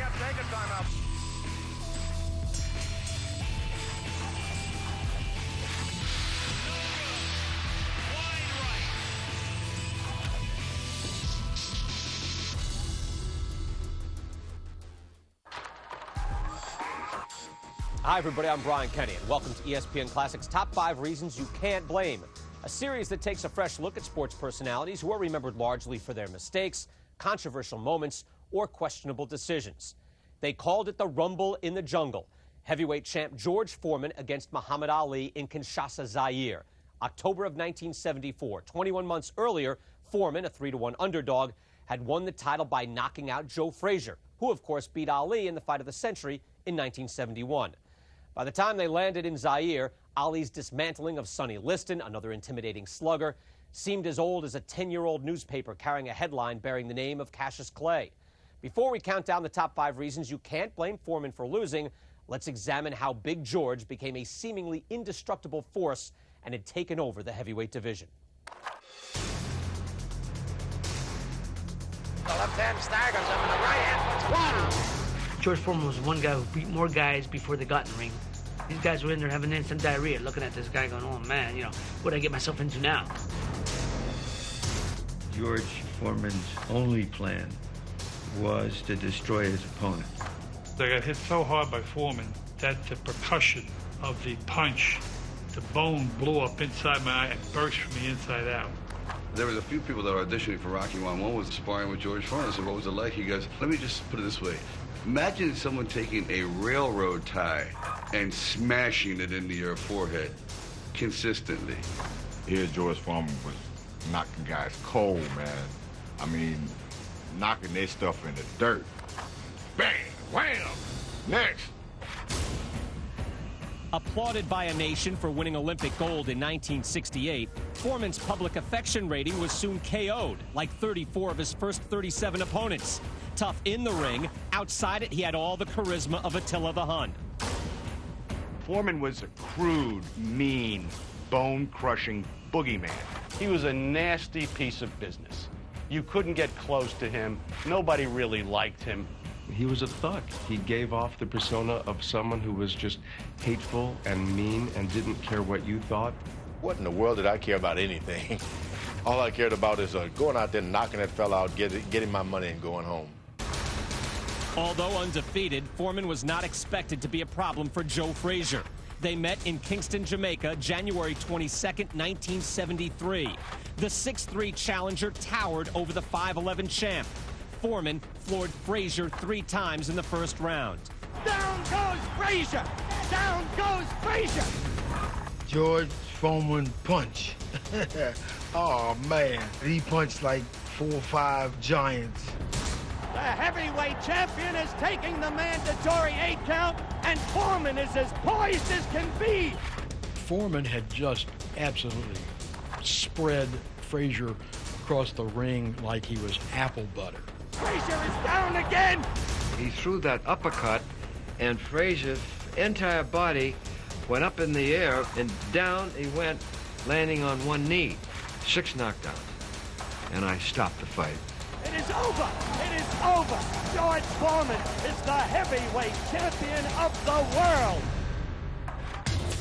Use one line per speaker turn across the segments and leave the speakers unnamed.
Can't take a timeout.
Hi, everybody. I'm Brian Kenny, and welcome to ESPN Classic's Top 5 Reasons You Can't Blame, a series that takes a fresh look at sports personalities who are remembered largely for their mistakes, controversial moments, or questionable decisions. They called it the Rumble in the Jungle. Heavyweight champ George Foreman against Muhammad Ali in Kinshasa, Zaire, October of 1974. 21 months earlier, Foreman, a 3-1 underdog, had won the title by knocking out Joe Frazier, who, of course, beat Ali in the fight of the century in 1971. By the time they landed in Zaire, Ali's dismantling of Sonny Liston, another intimidating slugger, seemed as old as a 10-year-old newspaper carrying a headline bearing the name of Cassius Clay. Before we count down the top 5 reasons you can't blame Foreman for losing, let's examine how Big George became a seemingly indestructible force and had taken over the heavyweight division.
The left hand staggers him, and the right hand puts water.
George Foreman was one guy who beat more guys before they got in the ring. These guys were in there having instant diarrhea, looking at this guy going, oh man, you know, what did I get myself into now?
George Foreman's only plan was to destroy his opponent.
I got hit so hard by Foreman that the percussion of the punch, the bone blew up inside my eye and burst from the inside out.
There was a few people that were auditioning for Rocky 1. One was sparring with George Foreman. I said, what was it like? He goes, let me just put it this way. Imagine someone taking a railroad tie and smashing it into your forehead consistently.
Here, George Foreman was knocking guys cold, man. I mean, knocking their stuff in the dirt. Bang, wham, next.
Applauded by a nation for winning Olympic gold in 1968, Foreman's public affection rating was soon KO'd, like 34 of his first 37 opponents. Tough in the ring, outside it, he had all the charisma of Attila the Hun.
Foreman was a crude, mean, bone-crushing boogeyman. He was a nasty piece of business. You couldn't get close to him. Nobody really liked him.
He was a thug. He gave off the persona of someone who was just hateful and mean and didn't care what you thought.
What in the world did I care about anything? All I cared about is going out there, knocking that fella out, getting my money and going home.
Although undefeated, Foreman was not expected to be a problem for Joe Frazier. They met in Kingston, Jamaica, January 22nd, 1973. The 6'3" challenger towered over the 5'11" champ. Foreman floored Frazier 3 times in the first round.
Down goes Frazier! Down goes Frazier!
George Foreman punch. Oh, man. He punched like 4 or 5 giants.
The heavyweight champion is taking the mandatory 8 count, and Foreman is as poised as can be.
Foreman had just absolutely spread Frazier across the ring like he was apple butter.
Frazier is down again.
He threw that uppercut, and Frazier's entire body went up in the air, and down he went, landing on one knee. 6 knockdowns. And I stopped the fight.
It is over. It is over. George Foreman is the heavyweight champion of the world.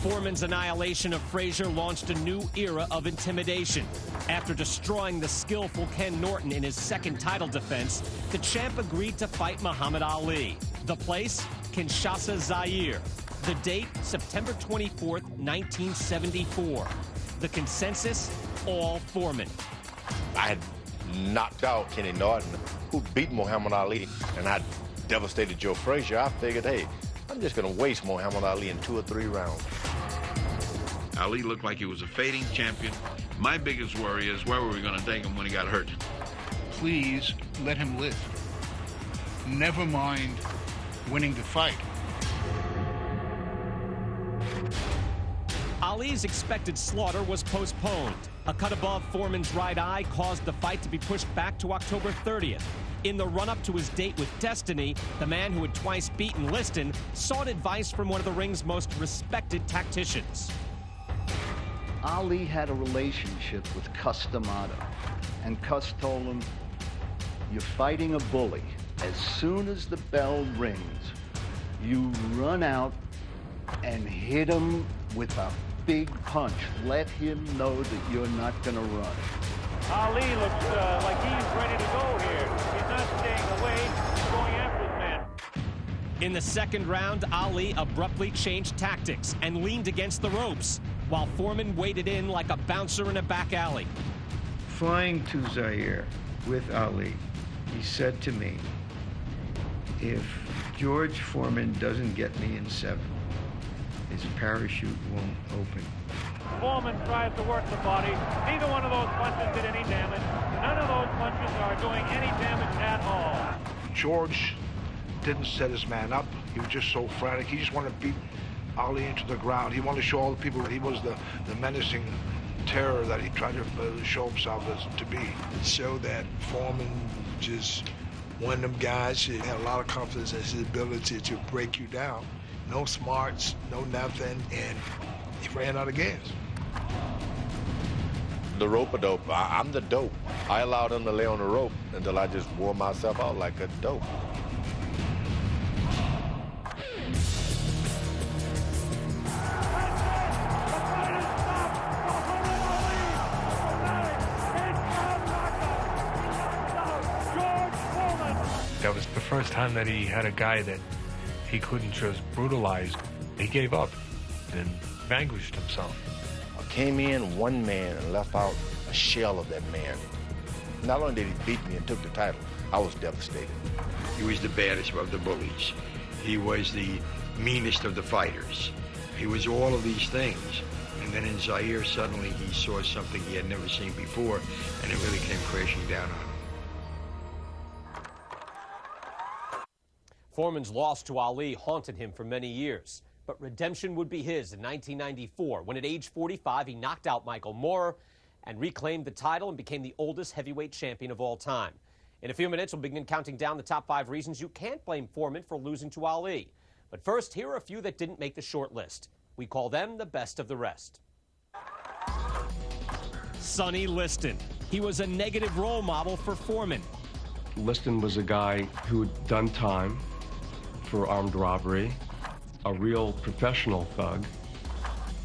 Foreman's annihilation of Frazier launched a new era of intimidation. After destroying the skillful Ken Norton in his second title defense, the champ agreed to fight Muhammad Ali. The place, Kinshasa, Zaire. The date, September 24th, 1974. The consensus, all Foreman.
I had knocked out Kenny Norton, who beat Muhammad Ali, and I devastated Joe Frazier. I figured, hey, I'm just going to waste Muhammad Ali in 2 or 3 rounds.
Ali looked like he was a fading champion. My biggest worry is where were we going to take him when he got hurt?
Please let him live. Never mind winning the fight.
Ali's expected slaughter was postponed. A cut above Foreman's right eye caused the fight to be pushed back to October 30th. In the run-up to his date with Destiny, the man who had twice beaten Liston sought advice from one of the ring's most respected tacticians.
Ali had a relationship with Cus D'Amato, and Cus told him, you're fighting a bully. As soon as the bell rings, you run out and hit him with a big punch. Let him know that you're not going to run.
Ali looks like he's ready to go here. He's not staying away. He's going after the man.
In the second round, Ali abruptly changed tactics and leaned against the ropes, while Foreman waded in like a bouncer in a back alley.
Flying to Zaire with Ali, he said to me, if George Foreman doesn't get me in 7, his parachute won't open.
Foreman tries to work the body. Neither one of those punches did any damage. None of those punches are doing any damage at all.
George didn't set his man up. He was just so frantic. He just wanted to beat Ali into the ground. He wanted to show all the people that he was the menacing terror that he tried to show himself as to be.
Show that Foreman just one of them guys. He had a lot of confidence in his ability to break you down. No smarts, no nothing, and he ran out of gas.
The rope-a-dope. I'm the dope. I allowed him to lay on the rope until I just wore myself out like a dope.
That was the first time that he had a guy that he couldn't just brutalize. He gave up and vanquished himself.
I came in one man and left out a shell of that man. Not only did he beat me and took the title, I was devastated.
He was the baddest of the bullies. He was the meanest of the fighters. He was all of these things. And then in Zaire, suddenly he saw something he had never seen before, and it really came crashing down on him.
Foreman's loss to Ali haunted him for many years, but redemption would be his in 1994 when at age 45 he knocked out Michael Moorer and reclaimed the title and became the oldest heavyweight champion of all time. In a few minutes, we'll begin counting down the top 5 reasons you can't blame Foreman for losing to Ali. But first, here are a few that didn't make the short list. We call them the best of the rest. Sonny Liston. He was a negative role model for Foreman.
Liston was a guy who had done time for armed robbery, a real professional thug.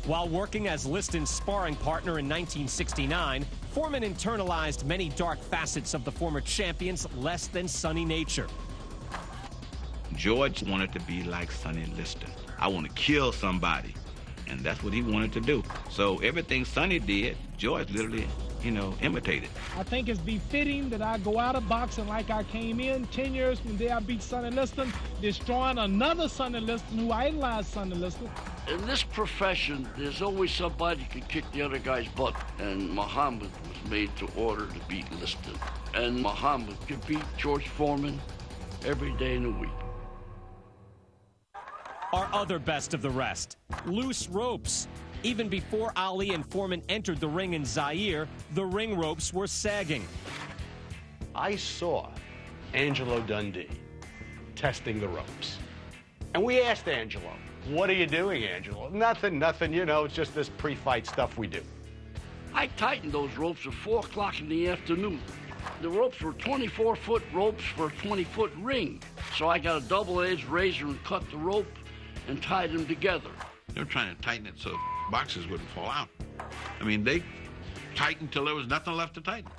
While working as Liston's sparring partner in 1969, Foreman internalized many dark facets of the former champion's less than sunny nature.
George wanted to be like Sonny Liston. I want to kill somebody, and that's what he wanted to do. So everything Sonny did, George literally, imitated.
I think it's befitting that I go out of boxing like I came in. 10 years from there, I beat Sonny Liston, destroying another Sonny Liston who idolized Sonny Liston.
In this profession, there's always somebody who can kick the other guy's butt. And Muhammad was made to order to beat Liston. And Muhammad could beat George Foreman every day in the week.
Our other best of the rest, loose ropes. Even before Ali and Foreman entered the ring in Zaire, the ring ropes were sagging.
I saw Angelo Dundee testing the ropes. And we asked Angelo, what are you doing, Angelo? Nothing, it's just this pre-fight stuff we do.
I tightened those ropes at 4 o'clock in the afternoon. The ropes were 24-foot ropes for a 20-foot ring. So I got a double-edged razor and cut the rope and tied them together.
They were trying to tighten it so boxes wouldn't fall out. I mean, they tightened till there was nothing left to tighten.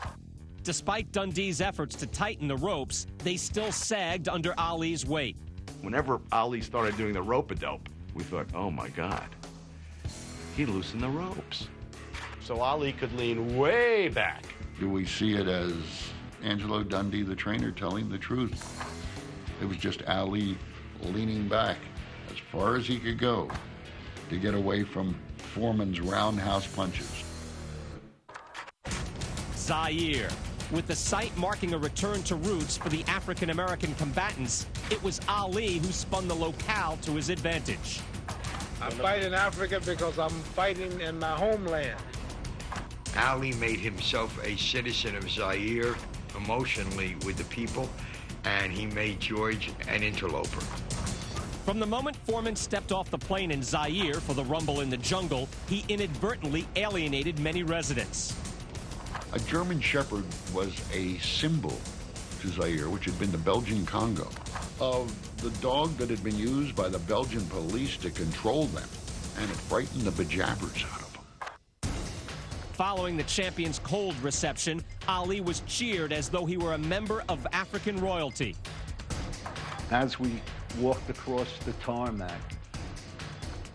Despite Dundee's efforts to tighten the ropes, they still sagged under Ali's weight.
Whenever Ali started doing the rope-a-dope, we thought, oh my God, he loosened the ropes. So Ali could lean way back.
Do we see it as Angelo Dundee, the trainer, telling the truth? It was just Ali leaning back as far as he could go to get away from Foreman's roundhouse punches.
Zaire. With the site marking a return to roots for the African-American combatants, it was Ali who spun the locale to his advantage.
I fight in Africa because I'm fighting in my homeland.
Ali made himself a citizen of Zaire emotionally with the people, and he made George an interloper.
From the moment Foreman stepped off the plane in Zaire for the Rumble in the Jungle, he inadvertently alienated many residents.
A German Shepherd was a symbol to Zaire, which had been the Belgian Congo, of the dog that had been used by the Belgian police to control them, and it frightened the bejabbers out of them.
Following the champion's cold reception, Ali was cheered as though he were a member of African royalty.
As we walked across the tarmac,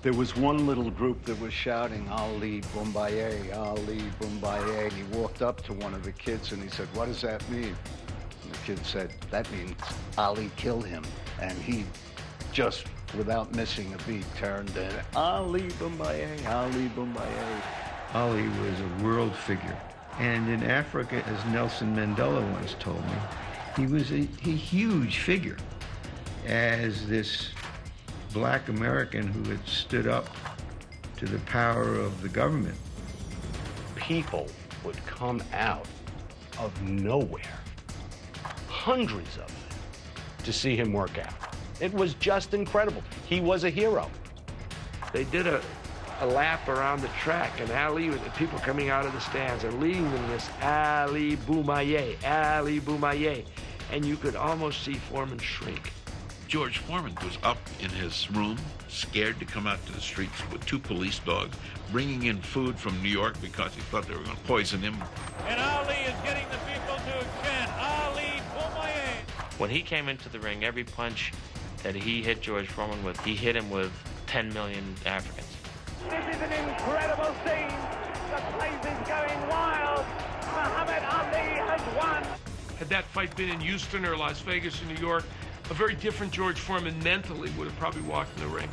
there was one little group that was shouting, Ali Boumbaye, Ali Boumbaye. He walked up to one of the kids and he said, "What does that mean?" And the kid said, "That means Ali killed him." And he just, without missing a beat, turned in, Ali Boumbaye, Ali Boumbaye.
Ali was a world figure. And in Africa, as Nelson Mandela once told me, he was a huge figure as this black American who had stood up to the power of the government.
People would come out of nowhere, hundreds of them, to see him work out. It was just incredible. He was a hero.
They did a lap around the track, and Ali, with the people coming out of the stands and leading them this Ali Boumbaye, Ali Boumbaye, and you could almost see Foreman shrink.
George Foreman was up in his room, scared to come out to the streets with 2 police dogs, bringing in food from New York because he thought they were going to poison him.
And Ali is getting the people to chant, Ali Boumbaye.
When he came into the ring, every punch that he hit George Foreman with, he hit him with 10 million Africans.
This is an incredible scene. The place is going wild. Muhammad Ali has won.
Had that fight been in Houston or Las Vegas or New York, a very different George Foreman mentally would have probably walked in the ring.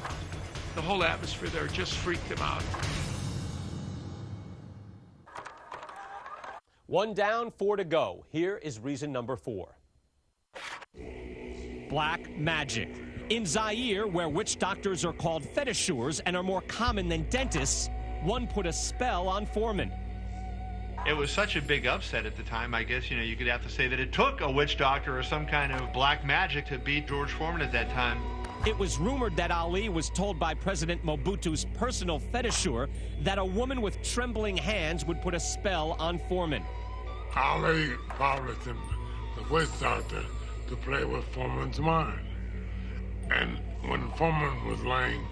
The whole atmosphere there just freaked him out.
1 down, 4 to go. Here is reason number 4. Black magic. In Zaire, where witch doctors are called fetisheurs and are more common than dentists, one put a spell on Foreman.
It was such a big upset at the time, I guess, you could have to say that it took a witch doctor or some kind of black magic to beat George Foreman at that time.
It was rumored that Ali was told by President Mobutu's personal fetisheur that a woman with trembling hands would put a spell on Foreman.
Ali promised him, the witch doctor, to play with Foreman's mind. And when Foreman was laying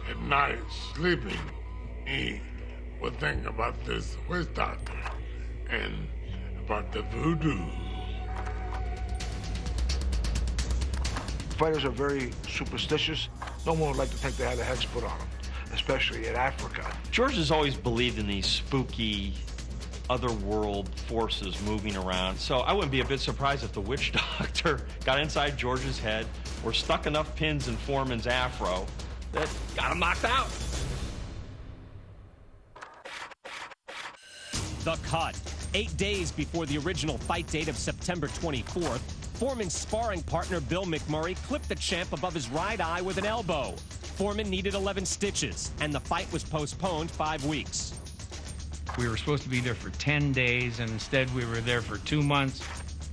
at night sleeping, he would think about this witch doctor and about the voodoo.
Fighters are very superstitious. No one would like to think they had their heads put on them, especially in Africa.
George has always believed in these spooky, otherworld forces moving around, so I wouldn't be a bit surprised if the witch doctor got inside George's head or stuck enough pins in Foreman's afro that got him knocked out.
The cut. 8 days before the original fight date of September 24th, Foreman's sparring partner Bill McMurray clipped the champ above his right eye with an elbow. Foreman needed 11 stitches, and the fight was postponed 5 weeks.
We were supposed to be there for 10 days, and instead we were there for 2 months.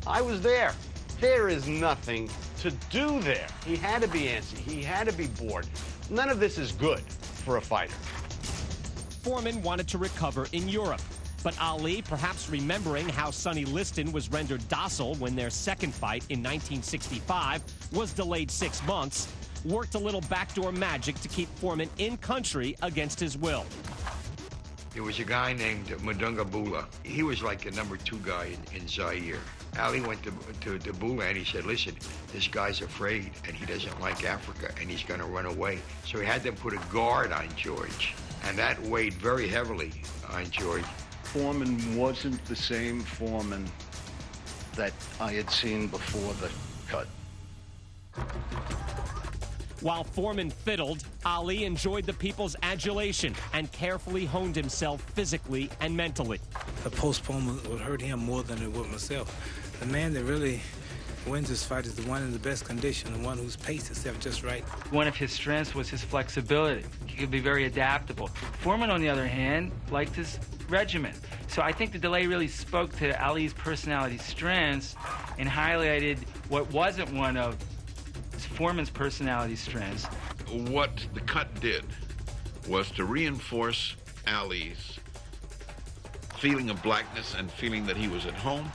I was there. There is nothing to do there. He had to be antsy. He had to be bored. None of this is good for a fighter.
Foreman wanted to recover in Europe. But Ali, perhaps remembering how Sonny Liston was rendered docile when their second fight in 1965 was delayed 6 months, worked a little backdoor magic to keep Foreman in country against his will.
There was a guy named Madunga Bula. He was like a number 2 guy in Zaire. Ali went to Bula and he said, listen, this guy's afraid and he doesn't like Africa and he's going to run away. So he had them put a guard on George, and that weighed very heavily on George.
Foreman wasn't the same Foreman that I had seen before the cut.
While Foreman fiddled, Ali enjoyed the people's adulation and carefully honed himself physically and mentally.
The postponement would hurt him more than it would myself. The man that really wins this fight is the one in the best condition, the one who's paced himself just right.
One of his strengths was his flexibility. He could be very adaptable. Foreman, on the other hand, liked his regimen. So I think the delay really spoke to Ali's personality strengths and highlighted what wasn't one of Foreman's personality strengths.
What the cut did was to reinforce Ali's feeling of blackness and feeling that he was at home,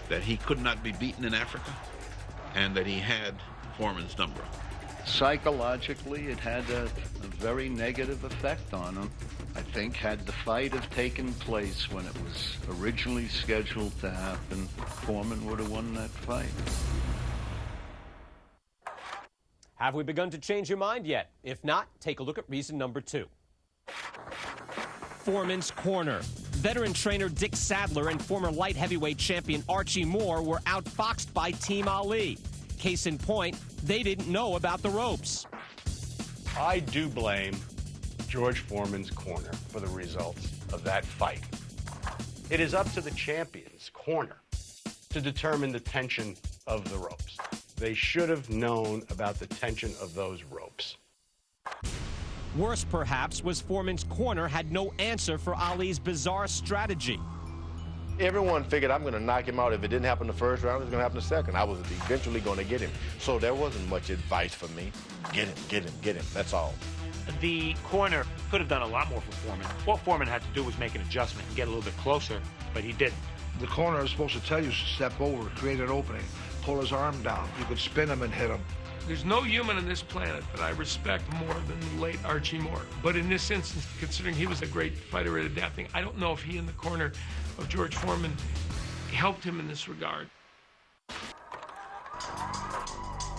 that he could not be beaten in Africa and that he had Foreman's number.
Psychologically, it had a very negative effect on him. I think had the fight have taken place when it was originally scheduled to happen, Foreman would have won that fight.
Have we begun to change your mind yet? If not, take a look at reason number 2. Foreman's corner. Veteran trainer Dick Sadler and former light heavyweight champion Archie Moore were outfoxed by Team Ali. Case in point, they didn't know about the ropes.
I do blame George Foreman's corner for the results of that fight. It is up to the champion's corner to determine the tension of the ropes. They should have known about the tension of those ropes.
Worse, perhaps, was Foreman's corner had no answer for Ali's bizarre strategy.
Everyone figured I'm going to knock him out. If it didn't happen the first round, it was going to happen the second. I was eventually going to get him. So there wasn't much advice for me. Get him, get him, get him. That's all.
The corner could have done a lot more for Foreman. What Foreman had to do was make an adjustment and get a little bit closer, but he didn't.
The corner is supposed to tell you to step over, create an opening, pull his arm down. You could spin him and hit him.
There's no human on this planet that I respect more than the late Archie Moore. But in this instance, considering he was a great fighter at adapting, I don't know if he in the corner of George Foreman helped him in this regard.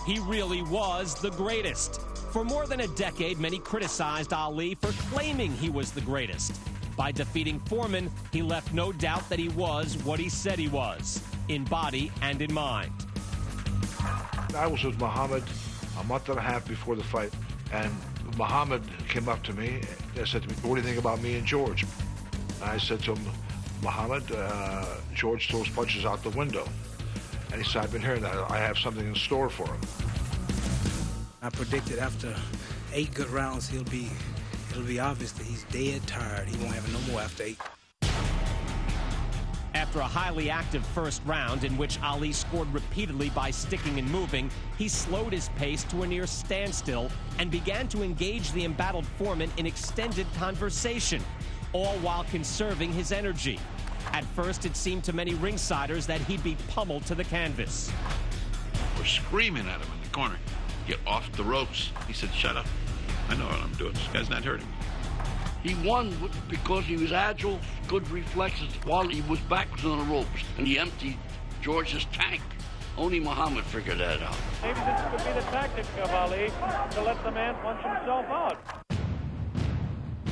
He really was the greatest. For more than a decade, many criticized Ali for claiming he was the greatest. By defeating Foreman, he left no doubt that he was what he said he was, in body and in mind.
I was with Muhammad a month and a half before the fight, and Muhammad came up to me and said to me, "What do you think about me and George?" And I said to him, "Muhammad, George throws punches out the window." And he said, "I've been hearing that. I have something in store for him."
I predicted after 8 good rounds, it'll be obvious that he's dead tired. He won't have it no more after 8.
After a highly active first round in which Ali scored repeatedly by sticking and moving, he slowed his pace to a near standstill and began to engage the embattled Foreman in extended conversation, all while conserving his energy. At first, it seemed to many ringsiders that he'd be pummeled to the canvas.
We're screaming at him in the corner. Get off the ropes. He said, "Shut up. I know what I'm doing. This guy's not hurting me."
He won because he was agile, good reflexes while he was backwards on the ropes, and he emptied George's tank. Only Muhammad figured that out.
Maybe this could be the tactic of Ali to let the man punch himself out.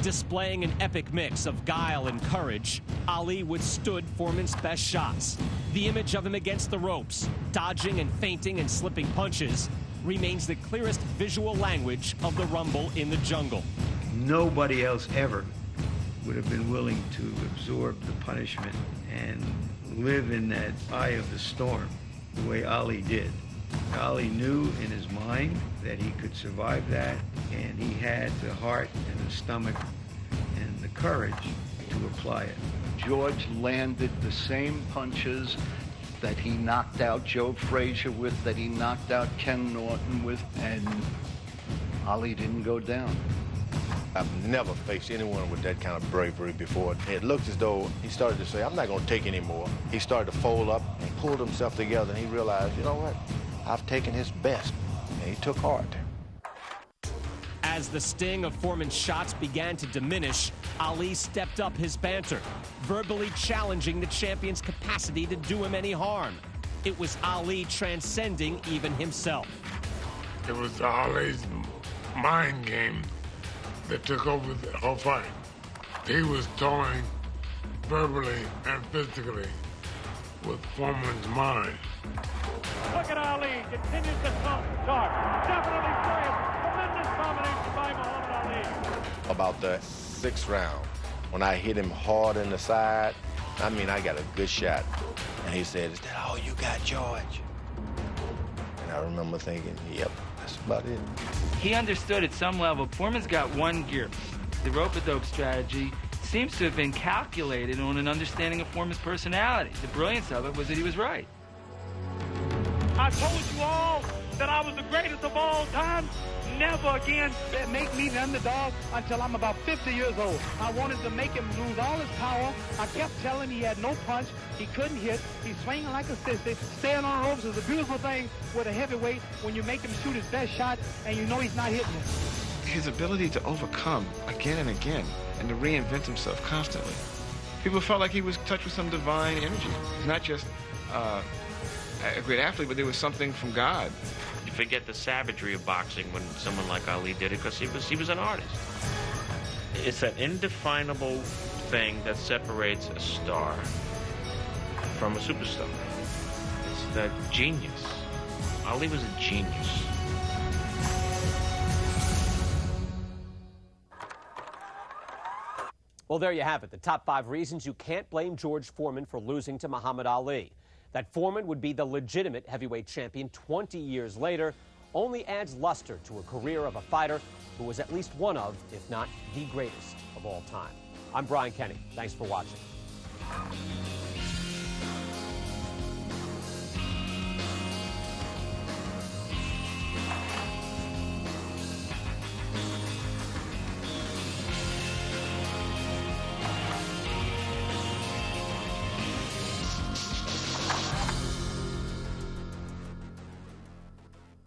Displaying an epic mix of guile and courage, Ali withstood Foreman's best shots. The image of him against the ropes, dodging and feinting and slipping punches, remains the clearest visual language of the rumble in the jungle.
Nobody else ever would have been willing to absorb the punishment and live in that eye of the storm the way Ali did. Ali knew in his mind that he could survive that, and he had the heart and the stomach and the courage to apply it.
George landed the same punches that he knocked out Joe Frazier with, that he knocked out Ken Norton with, and Ali didn't go down.
I've never faced anyone with that kind of bravery before. It looked as though he started to say, "I'm not going to take any more." He started to fold up and pulled himself together, and he realized, you know what? I've taken his best, and he took heart.
As the sting of Foreman's shots began to diminish, Ali stepped up his banter, verbally challenging the champion's capacity to do him any harm. It was Ali transcending even himself.
It was Ali's mind game that took over the whole fight. He was toying verbally and physically with Foreman's mind.
Look at Ali, continues to talk. Definitely serious. Tremendous domination by Muhammad Ali.
About the 6th round, when I hit him hard in the side, I mean, I got a good shot. And he said, "Is that all you got, George?" And I remember thinking, yep, that's about it.
He understood at some level, Foreman's got one gear. The rope-a-dope strategy seems to have been calculated on an understanding of Foreman's personality. The brilliance of it was that he was right.
I told you all that I was the greatest of all time.
never again make me the underdog until I'm about 50 years old. I wanted to make him lose all his power. I kept telling him he had no punch. He couldn't hit. He's swinging like a sissy. Staying on ropes is a beautiful thing with a heavyweight when you make him shoot his best shot and you know he's not hitting it.
His ability to overcome again and again and to reinvent himself constantly. People felt like he was touched with some divine energy. He's not just a great athlete, but there was something from God.
You forget the savagery of boxing when someone like Ali did it because he was an artist. It's that indefinable thing that separates a star from a superstar. It's that genius. Ali was a genius.
Well, there you have it, the top 5 reasons you can't blame George Foreman for losing to Muhammad Ali. That Foreman would be the legitimate heavyweight champion 20 years later only adds luster to a career of a fighter who was at least one of, if not the greatest of all time. I'm Brian Kenny. Thanks for watching.